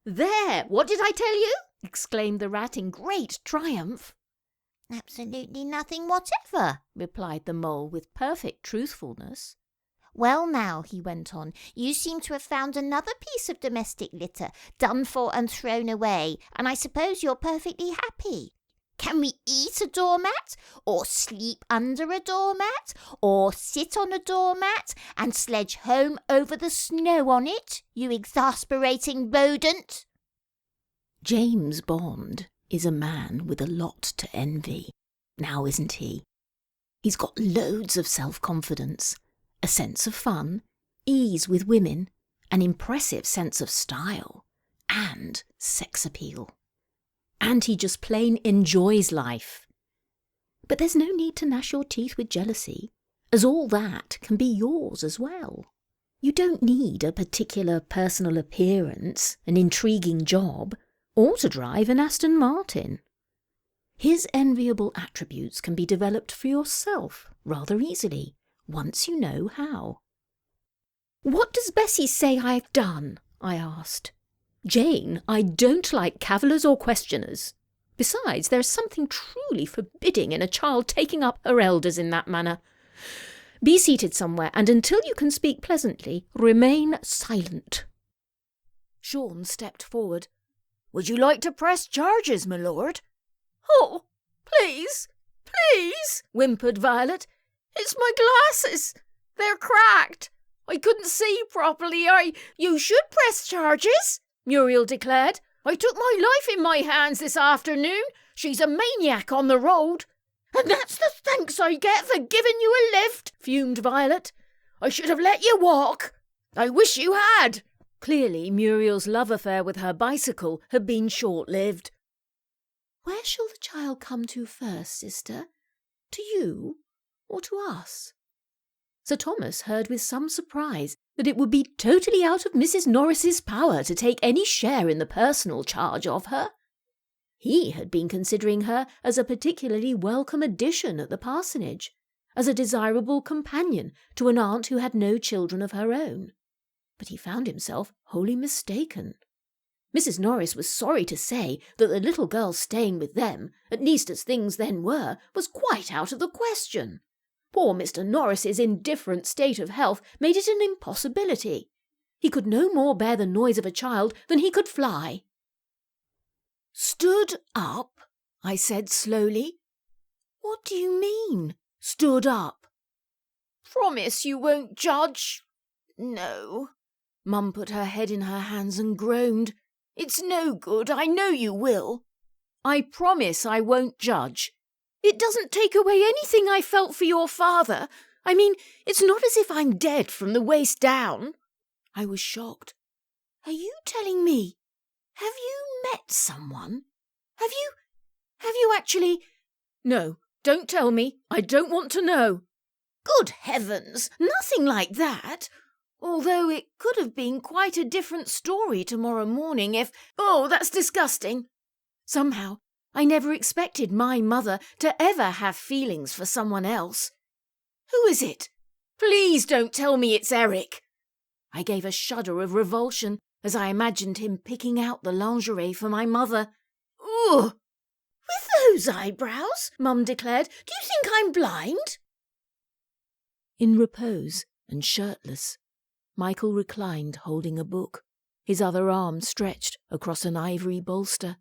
There, what did I tell you? Exclaimed the rat in great triumph. Absolutely nothing whatever, replied the mole with perfect truthfulness. Well now, he went on, you seem to have found another piece of domestic litter, done for and thrown away, and I suppose you're perfectly happy. Can we eat a doormat, or sleep under a doormat, or sit on a doormat and sledge home over the snow on it, you exasperating rodent? James Bond is a man with a lot to envy, now isn't he? He's got loads of self-confidence, a sense of fun, ease with women, an impressive sense of style, and sex appeal. And he just plain enjoys life. But there's no need to gnash your teeth with jealousy, as all that can be yours as well. You don't need a particular personal appearance, an intriguing job, or to drive an Aston Martin. His enviable attributes can be developed for yourself rather easily, once you know how. "What does Bessie say I've done?" I asked. "Jane, I don't like cavillers or questioners. Besides, there's something truly forbidding in a child taking up her elders in that manner. Be seated somewhere, and until you can speak pleasantly, remain silent." Sean stepped forward. "Would you like to press charges, my lord?" "Oh, please, please," whimpered Violet. "It's my glasses. They're cracked. I couldn't see properly. You should press charges," Muriel declared. "I took my life in my hands this afternoon. She's a maniac on the road." "And that's the thanks I get for giving you a lift," fumed Violet. "I should have let you walk. I wish you had." Clearly, Muriel's love affair with her bicycle had been short-lived. "Where shall the child come to first, sister? To you or to us?" Sir Thomas heard with some surprise that it would be totally out of Mrs. Norris's power to take any share in the personal charge of her. He had been considering her as a particularly welcome addition at the parsonage, as a desirable companion to an aunt who had no children of her own. But he found himself wholly mistaken. Mrs. Norris was sorry to say that the little girl staying with them, at least as things then were, was quite out of the question. Poor Mr. Norris's indifferent state of health made it an impossibility. He could no more bear the noise of a child than he could fly. "Stood up?" I said slowly. "What do you mean, stood up?" "Promise you won't judge." "No." Mum put her head in her hands and groaned. "It's no good, I know you will." "I promise I won't judge. It doesn't take away anything I felt for your father. I mean, it's not as if I'm dead from the waist down." I was shocked. "Are you telling me? Have you met someone? Have you actually—" "No, don't tell me. I don't want to know." "Good heavens, nothing like that. Although it could have been quite a different story tomorrow morning if— Oh, that's disgusting. Somehow, I never expected my mother to ever have feelings for someone else. Who is it? Please don't tell me it's Eric." I gave a shudder of revulsion as I imagined him picking out the lingerie for my mother. "Ugh! With those eyebrows," Mum declared. "Do you think I'm blind?" In repose and shirtless, Michael reclined holding a book, his other arm stretched across an ivory bolster.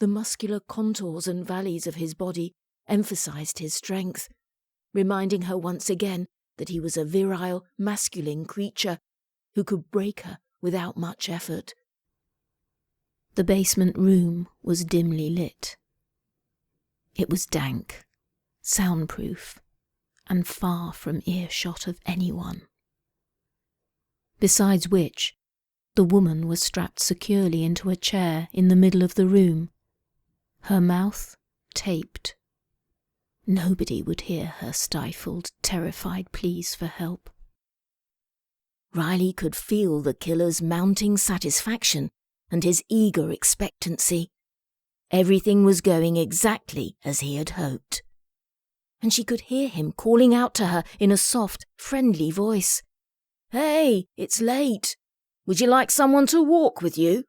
The muscular contours and valleys of his body emphasized his strength, reminding her once again that he was a virile, masculine creature who could break her without much effort. The basement room was dimly lit. It was dank, soundproof, and far from earshot of anyone. Besides which, the woman was strapped securely into a chair in the middle of the room, her mouth taped. Nobody would hear her stifled, terrified pleas for help. Riley could feel the killer's mounting satisfaction and his eager expectancy. Everything was going exactly as he had hoped. And she could hear him calling out to her in a soft, friendly voice. "Hey, it's late. Would you like someone to walk with you?"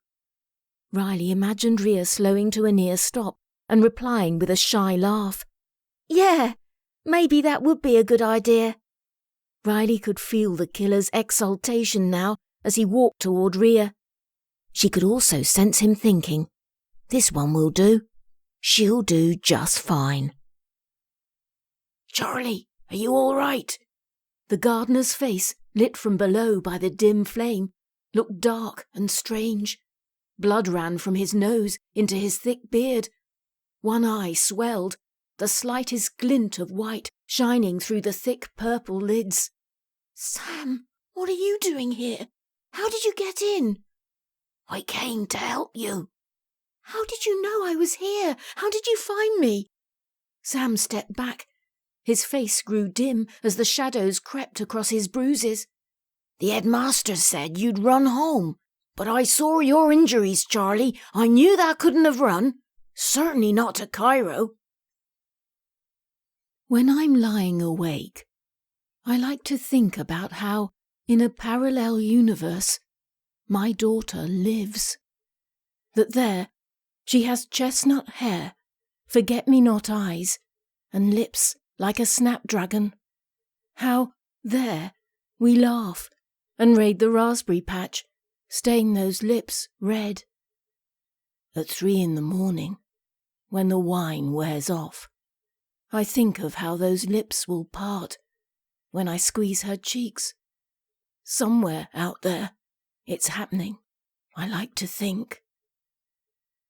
Riley imagined Rhea slowing to a near stop and replying with a shy laugh. Yeah, maybe that would be a good idea. Riley could feel the killer's exultation now as he walked toward Rhea. She could also sense him thinking, this one will do. She'll do just fine. Charlie, are you all right? The gardener's face, lit from below by the dim flame, looked dark and strange. Blood ran from his nose into his thick beard. One eye swelled, the slightest glint of white shining through the thick purple lids. Sam, what are you doing here? How did you get in? I came to help you. How did you know I was here? How did you find me? Sam stepped back. His face grew dim as the shadows crept across his bruises. The headmaster said you'd run home, but I saw your injuries, Charlie. I knew that couldn't have run. Certainly not to Cairo. When I'm lying awake, I like to think about how, in a parallel universe, my daughter lives. That there, she has chestnut hair, forget-me-not eyes, and lips like a snapdragon. How, there, we laugh and raid the raspberry patch, stain those lips red. At 3 a.m, when the wine wears off, I think of how those lips will part when I squeeze her cheeks. Somewhere out there, it's happening, I like to think.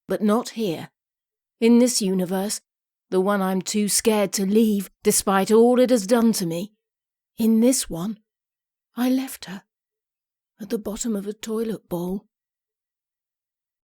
But not here. In this universe, the one I'm too scared to leave, despite all it has done to me. In this one, I left her, at the bottom of a toilet bowl.